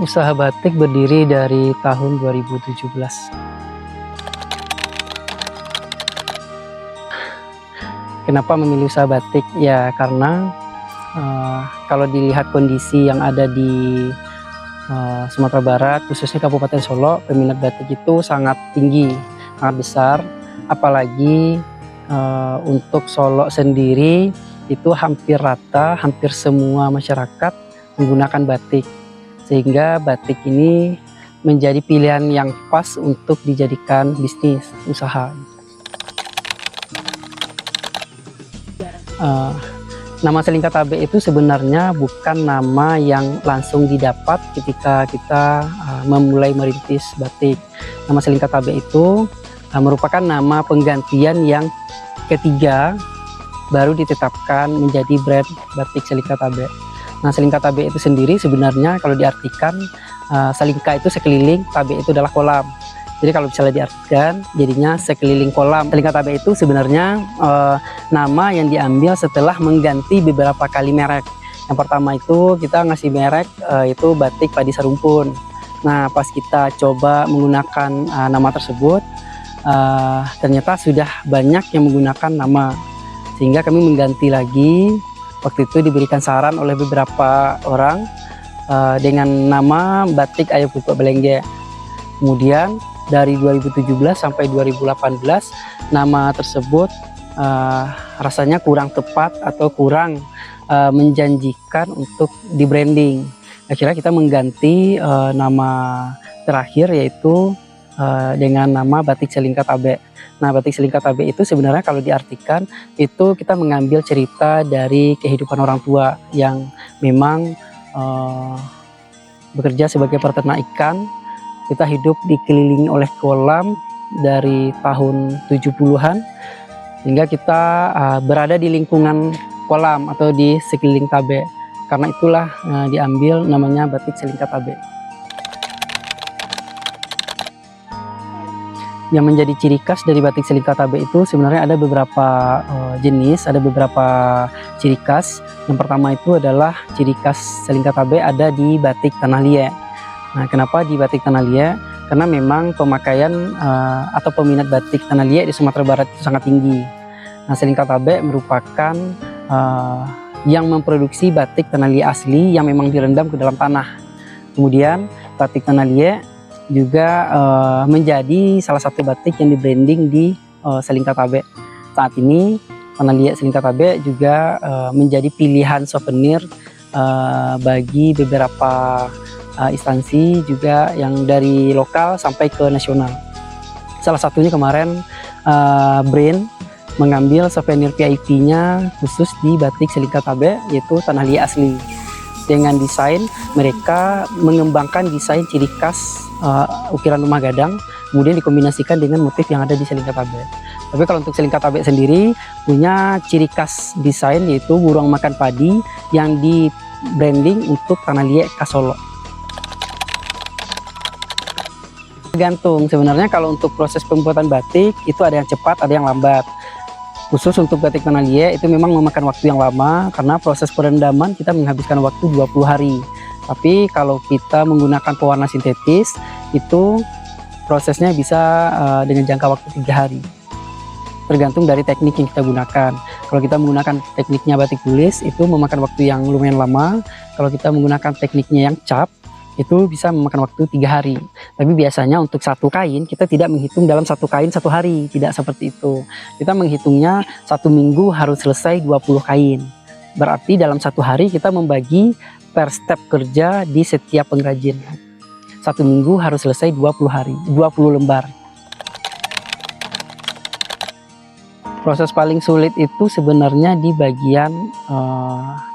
Usaha batik berdiri dari tahun 2017. Kenapa memilih usaha batik? Ya karena kalau dilihat kondisi yang ada di Sumatera Barat, khususnya Kabupaten Solo, peminat batik itu sangat tinggi, sangat besar. Apalagi untuk Solo sendiri itu hampir rata, hampir semua masyarakat menggunakan batik. Sehingga batik ini menjadi pilihan yang pas untuk dijadikan bisnis, usaha. Nama Selingkah Tabe itu sebenarnya bukan nama yang langsung didapat ketika kita memulai merintis batik. Nama Selingkah Tabe itu merupakan nama penggantian yang ketiga baru ditetapkan menjadi brand batik Selingkah Tabe. Nah, Selingkah Tabe itu sendiri sebenarnya kalau diartikan selingkah itu sekeliling, tabe itu adalah kolam. Jadi kalau misalnya diartikan jadinya sekeliling kolam. Selingkah Tabe itu sebenarnya nama yang diambil setelah mengganti beberapa kali merek. Yang pertama itu kita ngasih merek itu batik padi serumpun. Nah, pas kita coba menggunakan nama tersebut ternyata sudah banyak yang menggunakan nama, sehingga kami mengganti lagi. Waktu itu diberikan saran oleh beberapa orang dengan nama batik Ayo Pupuk Belengge. Kemudian dari 2017 sampai 2018 nama tersebut rasanya kurang tepat atau kurang menjanjikan untuk di branding. Akhirnya kita mengganti nama terakhir, yaitu dengan nama batik Selingkah Tabe. Nah, batik Selingkah Tabe itu sebenarnya kalau diartikan itu kita mengambil cerita dari kehidupan orang tua yang memang bekerja sebagai peternak ikan. Kita hidup dikelilingi oleh kolam dari tahun 70-an, sehingga kita berada di lingkungan kolam atau di sekeliling tabe. Karena itulah diambil namanya batik Selingkah Tabe. Yang menjadi ciri khas dari batik Selingkah Tabe itu sebenarnya ada beberapa jenis, ada beberapa ciri khas. Yang pertama itu adalah ciri khas Selingkah Tabe ada di batik Tanah Liat. Nah, kenapa di batik Tanah Liat? Karena memang pemakaian atau peminat batik Tanah Liat di Sumatera Barat itu sangat tinggi. Nah, Selingkah Tabe merupakan yang memproduksi batik Tanah Liat asli yang memang direndam ke dalam tanah. Kemudian batik Tanah Liat juga menjadi salah satu batik yang di-branding di Selingkah Tabe. Saat ini Tanah Liat Selingkah Tabe juga menjadi pilihan souvenir bagi beberapa instansi juga yang dari lokal sampai ke nasional. Salah satunya kemarin brand mengambil souvenir VIP-nya khusus di batik Selingkah Tabe, yaitu Tanah Liat asli. Dengan desain, mereka mengembangkan desain ciri khas ukiran rumah gadang, kemudian dikombinasikan dengan motif yang ada di Selingkah Tabe. Tapi kalau untuk Selingkah Tabe sendiri punya ciri khas desain, yaitu burung makan padi yang di branding untuk Tanah Liat khas Solo. Tergantung sebenarnya, kalau untuk proses pembuatan batik itu ada yang cepat, ada yang lambat. Khusus untuk batik Tanah Liat itu memang memakan waktu yang lama karena proses perendaman kita menghabiskan waktu 20 hari. Tapi kalau kita menggunakan pewarna sintetis itu prosesnya bisa dengan jangka waktu 3 hari. Tergantung dari teknik yang kita gunakan. Kalau kita menggunakan tekniknya batik tulis itu memakan waktu yang lumayan lama. Kalau kita menggunakan tekniknya yang cap itu bisa memakan waktu 3 hari. Tapi biasanya untuk satu kain kita tidak menghitung dalam satu kain 1 hari, tidak seperti itu. Kita menghitungnya 1 minggu harus selesai 20 kain. Berarti dalam 1 hari kita membagi per step kerja di setiap pengrajin. 1 minggu harus selesai 20 hari, 20 lembar. Proses paling sulit itu sebenarnya di bagian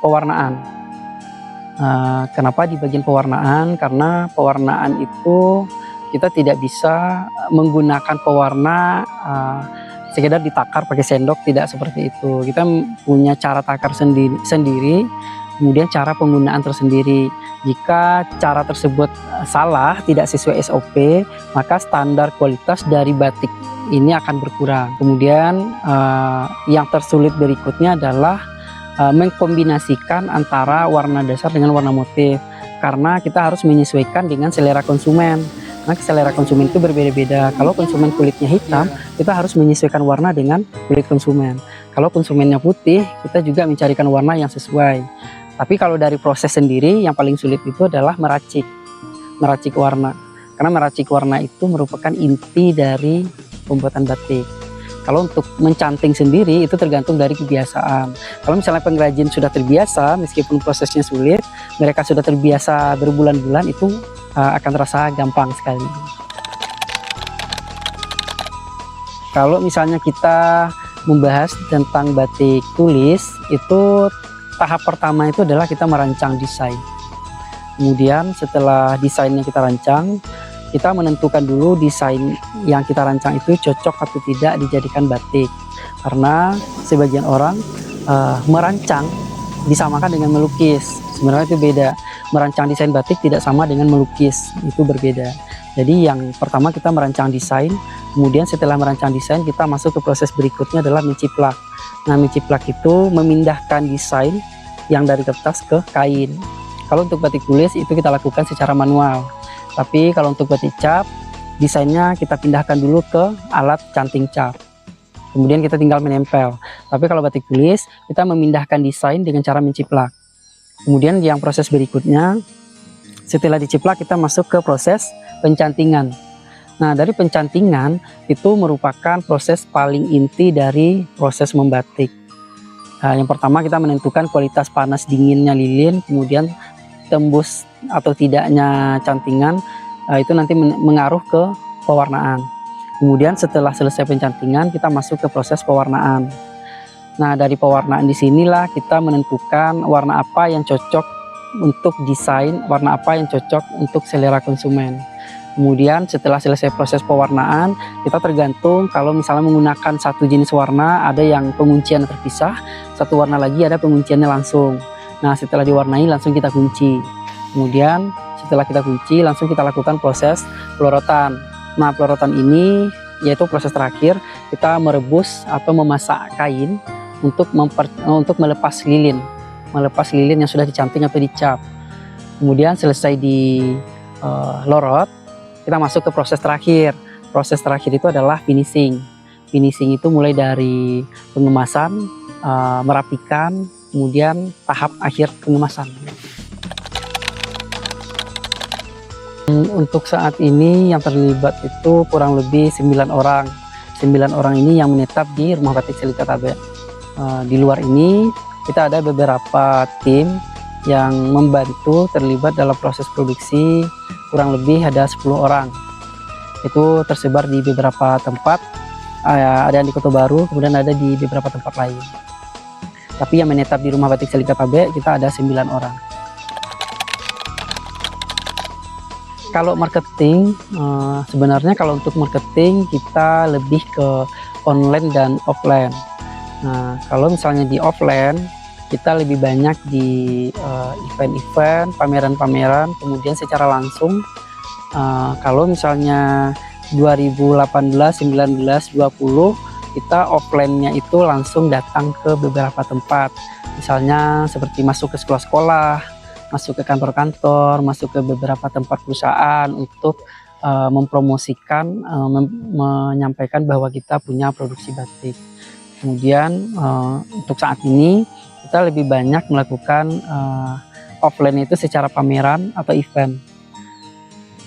pewarnaan. Kenapa di bagian pewarnaan? Karena pewarnaan itu kita tidak bisa menggunakan pewarna sekedar ditakar pakai sendok, tidak seperti itu. Kita punya cara takar sendiri, kemudian cara penggunaan tersendiri. Jika cara tersebut salah, tidak sesuai SOP, maka standar kualitas dari batik ini akan berkurang. Kemudian yang tersulit berikutnya adalah mengkombinasikan antara warna dasar dengan warna motif. karena kita harus menyesuaikan dengan selera konsumen. Nah, selera konsumen itu berbeda-beda. Kalau konsumen kulitnya hitam, kita harus menyesuaikan warna dengan kulit konsumen. Kalau konsumennya putih, kita juga mencarikan warna yang sesuai. Tapi kalau dari proses sendiri, yang paling sulit itu adalah meracik warna. Karena meracik warna itu merupakan inti dari pembuatan batik. Kalau untuk mencanting sendiri itu tergantung dari kebiasaan. Kalau misalnya pengrajin sudah terbiasa, meskipun prosesnya sulit, mereka sudah terbiasa berbulan-bulan, itu akan terasa gampang sekali. Kalau misalnya kita membahas tentang batik tulis, itu tahap pertama itu adalah kita merancang desain. Kemudian setelah desainnya kita rancang, kita menentukan dulu desain yang kita rancang itu cocok atau tidak dijadikan batik. Karena sebagian orang merancang disamakan dengan melukis. Sebenarnya itu beda. Merancang desain batik tidak sama dengan melukis, itu berbeda. Jadi yang pertama kita merancang desain, kemudian setelah merancang desain kita masuk ke proses berikutnya adalah menciplak. Nah, menciplak itu memindahkan desain yang dari kertas ke kain. Kalau untuk batik tulis itu kita lakukan secara manual. Tapi kalau untuk batik cap, desainnya kita pindahkan dulu ke alat canting cap. Kemudian kita tinggal menempel. Tapi kalau batik tulis, kita memindahkan desain dengan cara menciplak. Kemudian yang proses berikutnya, setelah diciplak kita masuk ke proses pencantingan. Nah, dari pencantingan itu merupakan proses paling inti dari proses membatik. Nah, yang pertama kita menentukan kualitas panas dinginnya lilin, kemudian tembus atau tidaknya cantingan, itu nanti mengaruh ke pewarnaan. Kemudian setelah selesai pencantingan kita masuk ke proses pewarnaan. Nah, dari pewarnaan disinilah kita menentukan warna apa yang cocok untuk desain, warna apa yang cocok untuk selera konsumen. Kemudian setelah selesai proses pewarnaan, kita tergantung kalau misalnya menggunakan satu jenis warna, ada yang penguncian terpisah, satu warna lagi ada pengunciannya langsung. Nah, setelah diwarnai langsung kita kunci. Kemudian setelah kita kunci langsung kita lakukan proses pelorotan. Nah, pelorotan ini yaitu proses terakhir, kita merebus atau memasak kain untuk melepas lilin yang sudah dicanting atau dicap. Kemudian selesai di lorot, kita masuk ke proses terakhir. Proses terakhir itu adalah finishing. Finishing itu mulai dari pengemasan, merapikan, kemudian tahap akhir pengemasan. Untuk saat ini yang terlibat itu kurang lebih 9 orang. 9 orang ini yang menetap di Rumah Batik Selika Tabe. Di luar ini kita ada beberapa tim yang membantu terlibat dalam proses produksi, kurang lebih ada 10 orang. Itu tersebar di beberapa tempat, ada yang di Kota Baru, kemudian ada di beberapa tempat lain. Tapi yang menetap di Rumah Batik Selika Tabe kita ada 9 orang. Kalau marketing, sebenarnya kalau untuk marketing kita lebih ke online dan offline. Nah, kalau misalnya di offline kita lebih banyak di event-event, pameran-pameran, kemudian secara langsung. Kalau misalnya 2018, 19, 20 kita offline-nya itu langsung datang ke beberapa tempat, misalnya seperti masuk ke sekolah-sekolah, masuk ke kantor-kantor, masuk ke beberapa tempat perusahaan untuk mempromosikan, menyampaikan bahwa kita punya produksi batik. Kemudian untuk saat ini kita lebih banyak melakukan offline itu secara pameran atau event.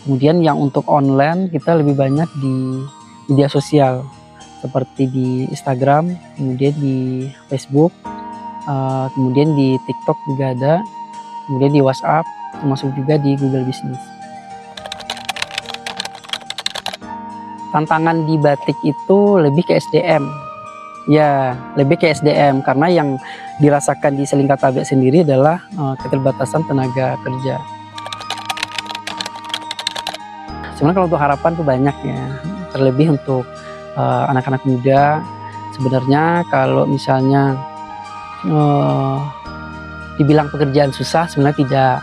Kemudian yang untuk online kita lebih banyak di media sosial seperti di Instagram, kemudian di Facebook, kemudian di TikTok juga ada, kemudian di WhatsApp, termasuk juga di Google Business. Tantangan di batik itu lebih ke SDM. Ya, lebih ke SDM karena yang dirasakan di Selika Tabe sendiri adalah keterbatasan tenaga kerja. Sebenarnya kalau untuk harapan tuh banyak ya, terlebih untuk anak-anak muda. Sebenarnya kalau misalnya dibilang pekerjaan susah, sebenarnya tidak.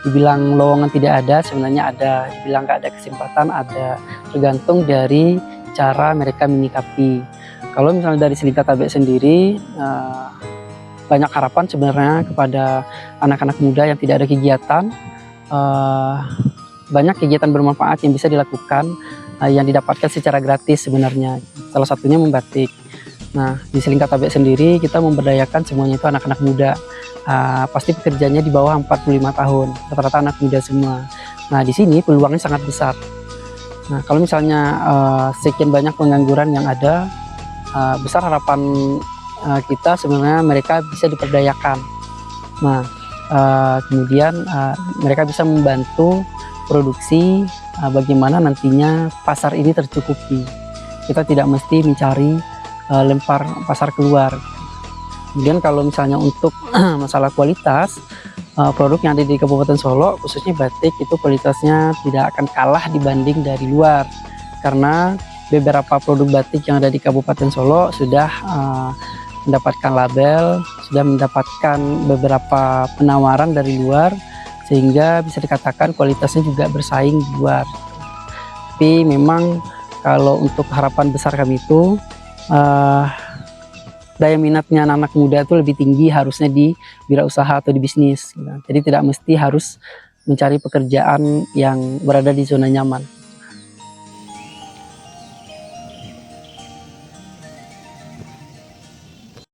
Dibilang lowongan tidak ada, sebenarnya ada. Dibilang nggak ada kesempatan, ada. Tergantung dari cara mereka menyikapi. Kalau misalnya dari Selika Tabe sendiri, banyak harapan sebenarnya kepada anak-anak muda yang tidak ada kegiatan, eh, banyak kegiatan bermanfaat yang bisa dilakukan, yang didapatkan secara gratis sebenarnya. Salah satunya membatik. Nah, di Selingkah Tabe sendiri kita memberdayakan semuanya itu anak-anak muda. Pasti pekerjaannya di bawah 45 tahun, rata-rata anak muda semua. Nah, di sini peluangnya sangat besar. Nah, kalau misalnya sekian banyak pengangguran yang ada, besar harapan kita sebenarnya mereka bisa diperdayakan. Nah, kemudian mereka bisa membantu produksi, bagaimana nantinya pasar ini tercukupi. Kita tidak mesti mencari lempar pasar keluar. Kemudian kalau misalnya untuk masalah kualitas, produk yang ada di Kabupaten Solo, khususnya batik, itu kualitasnya tidak akan kalah dibanding dari luar. Karena beberapa produk batik yang ada di Kabupaten Solo sudah mendapatkan label, sudah mendapatkan beberapa penawaran dari luar, sehingga bisa dikatakan kualitasnya juga bersaing di luar. Tapi memang kalau untuk harapan besar kami itu, daya minatnya anak-anak muda itu lebih tinggi harusnya di wirausaha atau di bisnis gitu. Jadi tidak mesti harus mencari pekerjaan yang berada di zona nyaman.